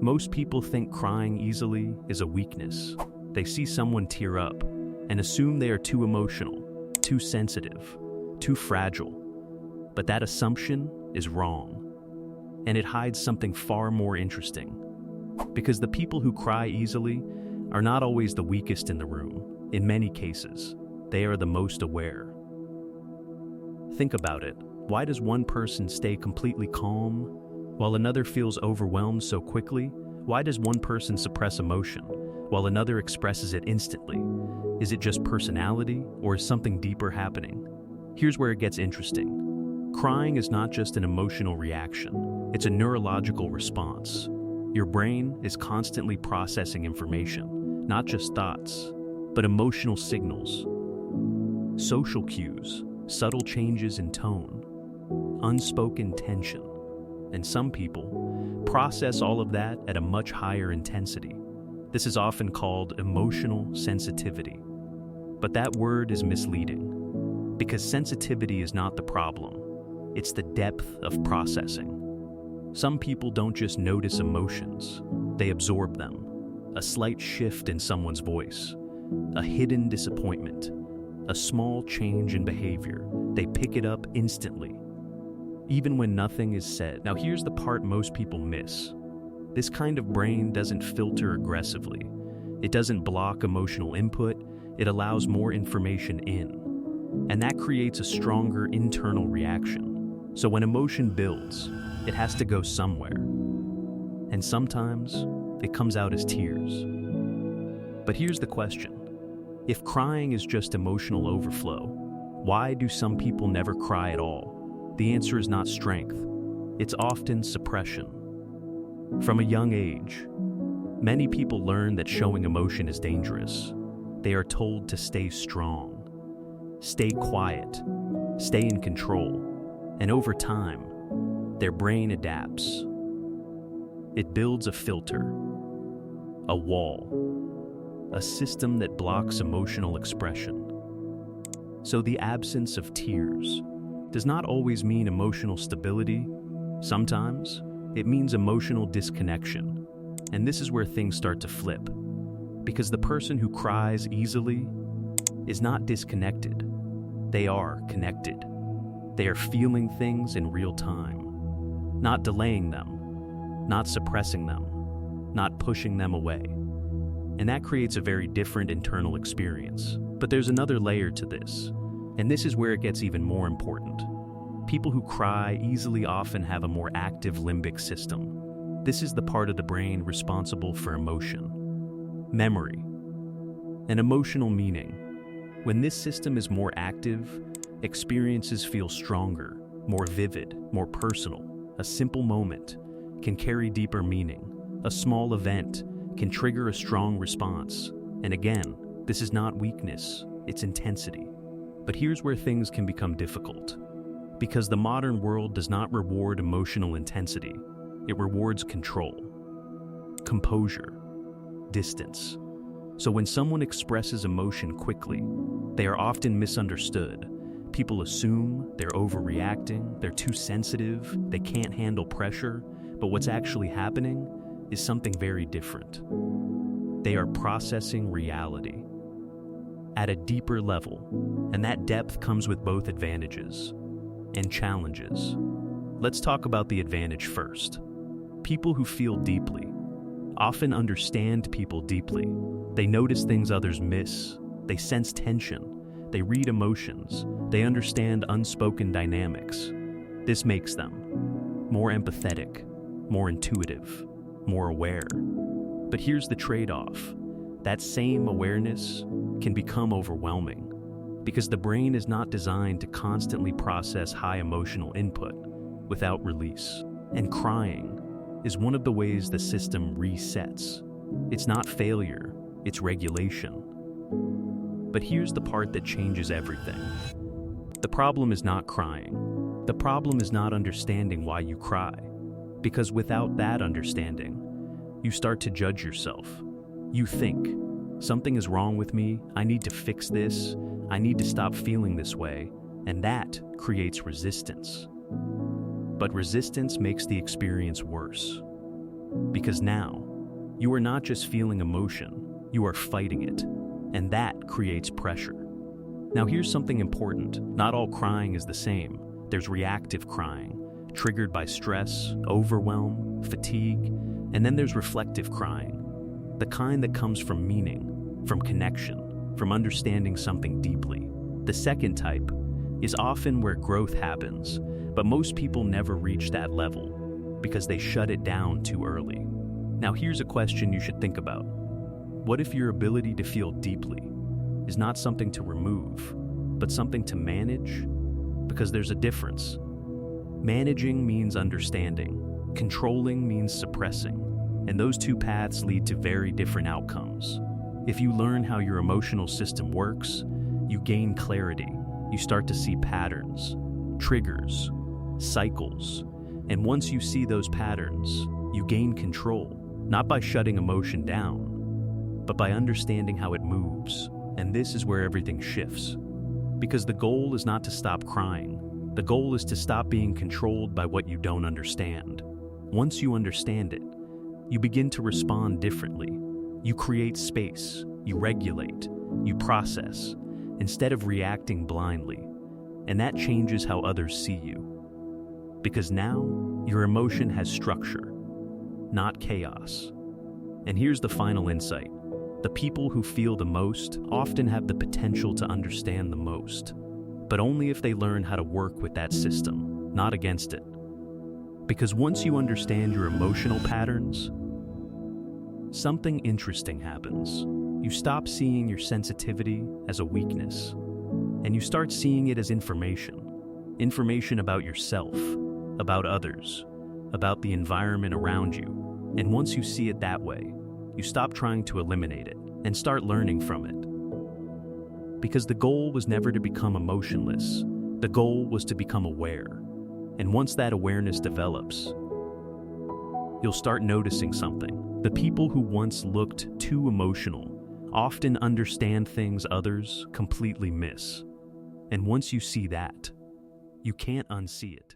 Most people think crying easily is a weakness. They see someone tear up and assume they are too emotional, too sensitive, too fragile. But that assumption is wrong. And it hides something far more interesting. Because the people who cry easily are not always the weakest in the room. In many cases, they are the most aware. Think about it. Why does one person stay completely calm while another feels overwhelmed so quickly? Why does one person suppress emotion while another expresses it instantly? Is it just personality, or is something deeper happening? Here's where it gets interesting. Crying is not just an emotional reaction. It's a neurological response. Your brain is constantly processing information, not just thoughts, but emotional signals, social cues, subtle changes in tone, unspoken tension. And some people process all of that at a much higher intensity. This is often called emotional sensitivity. But that word is misleading, because sensitivity is not the problem. It's the depth of processing. Some people don't just notice emotions, they absorb them. A slight shift in someone's voice, a hidden disappointment, a small change in behavior, they pick it up instantly, even when nothing is said. Now here's the part most people miss. This kind of brain doesn't filter aggressively. It doesn't block emotional input, it allows more information in. And that creates a stronger internal reaction. So when emotion builds, it has to go somewhere. And sometimes, it comes out as tears. But here's the question. If crying is just emotional overflow, why do some people never cry at all? The answer is not strength. It's often suppression. From a young age, many people learn that showing emotion is dangerous. They are told to stay strong, stay quiet, stay in control. And over time, their brain adapts. It builds a filter, a wall, a system that blocks emotional expression. So the absence of tears does not always mean emotional stability. Sometimes it means emotional disconnection. And this is where things start to flip. Because the person who cries easily is not disconnected. They are connected. They are feeling things in real time, not delaying them, not suppressing them, not pushing them away. And that creates a very different internal experience. But there's another layer to this, and this is where it gets even more important. People who cry easily often have a more active limbic system. This is the part of the brain responsible for emotion, memory, and emotional meaning. When this system is more active, experiences feel stronger, more vivid, more personal. A simple moment can carry deeper meaning. A small event can trigger a strong response. And again, this is not weakness, it's intensity. But here's where things can become difficult. Because the modern world does not reward emotional intensity, it rewards control, composure, distance. So when someone expresses emotion quickly, they are often misunderstood. People assume they're overreacting, they're too sensitive, they can't handle pressure, but what's actually happening is something very different. They are processing reality at a deeper level, and that depth comes with both advantages and challenges. Let's talk about the advantage first. People who feel deeply often understand people deeply. They notice things others miss, they sense tension, they read emotions, they understand unspoken dynamics. This makes them more empathetic, more intuitive, more aware. But here's the trade-off. That same awareness can become overwhelming because the brain is not designed to constantly process high emotional input without release. And crying is one of the ways the system resets. It's not failure, it's regulation. But here's the part that changes everything. The problem is not crying. The problem is not understanding why you cry. Because without that understanding, you start to judge yourself. You think, something is wrong with me, I need to fix this, I need to stop feeling this way, and that creates resistance. But resistance makes the experience worse. Because now, you are not just feeling emotion, you are fighting it, and that creates pressure. Now here's something important. Not all crying is the same. There's reactive crying, triggered by stress, overwhelm, fatigue, and then there's reflective crying, the kind that comes from meaning, from connection, from understanding something deeply. The second type is often where growth happens, but most people never reach that level because they shut it down too early. Now here's a question you should think about. What if your ability to feel deeply is not something to remove, but something to manage? Because there's a difference. Managing means understanding, controlling means suppressing, and those two paths lead to very different outcomes. If you learn how your emotional system works, you gain clarity. You start to see patterns, triggers, cycles, and once you see those patterns, you gain control, not by shutting emotion down, but by understanding how it moves. And this is where everything shifts. Because the goal is not to stop crying. The goal is to stop being controlled by what you don't understand. Once you understand it, you begin to respond differently. You create space, you regulate, you process, instead of reacting blindly. And that changes how others see you. Because now, your emotion has structure, not chaos. And here's the final insight. The people who feel the most often have the potential to understand the most, but only if they learn how to work with that system, not against it. Because once you understand your emotional patterns, something interesting happens. You stop seeing your sensitivity as a weakness, and you start seeing it as information about yourself, about others, about the environment around you. And once you see it that way, you stop trying to eliminate it and start learning from it. Because the goal was never to become emotionless. The goal was to become aware. And once that awareness develops, you'll start noticing something. The people who once looked too emotional often understand things others completely miss. And once you see that, you can't unsee it.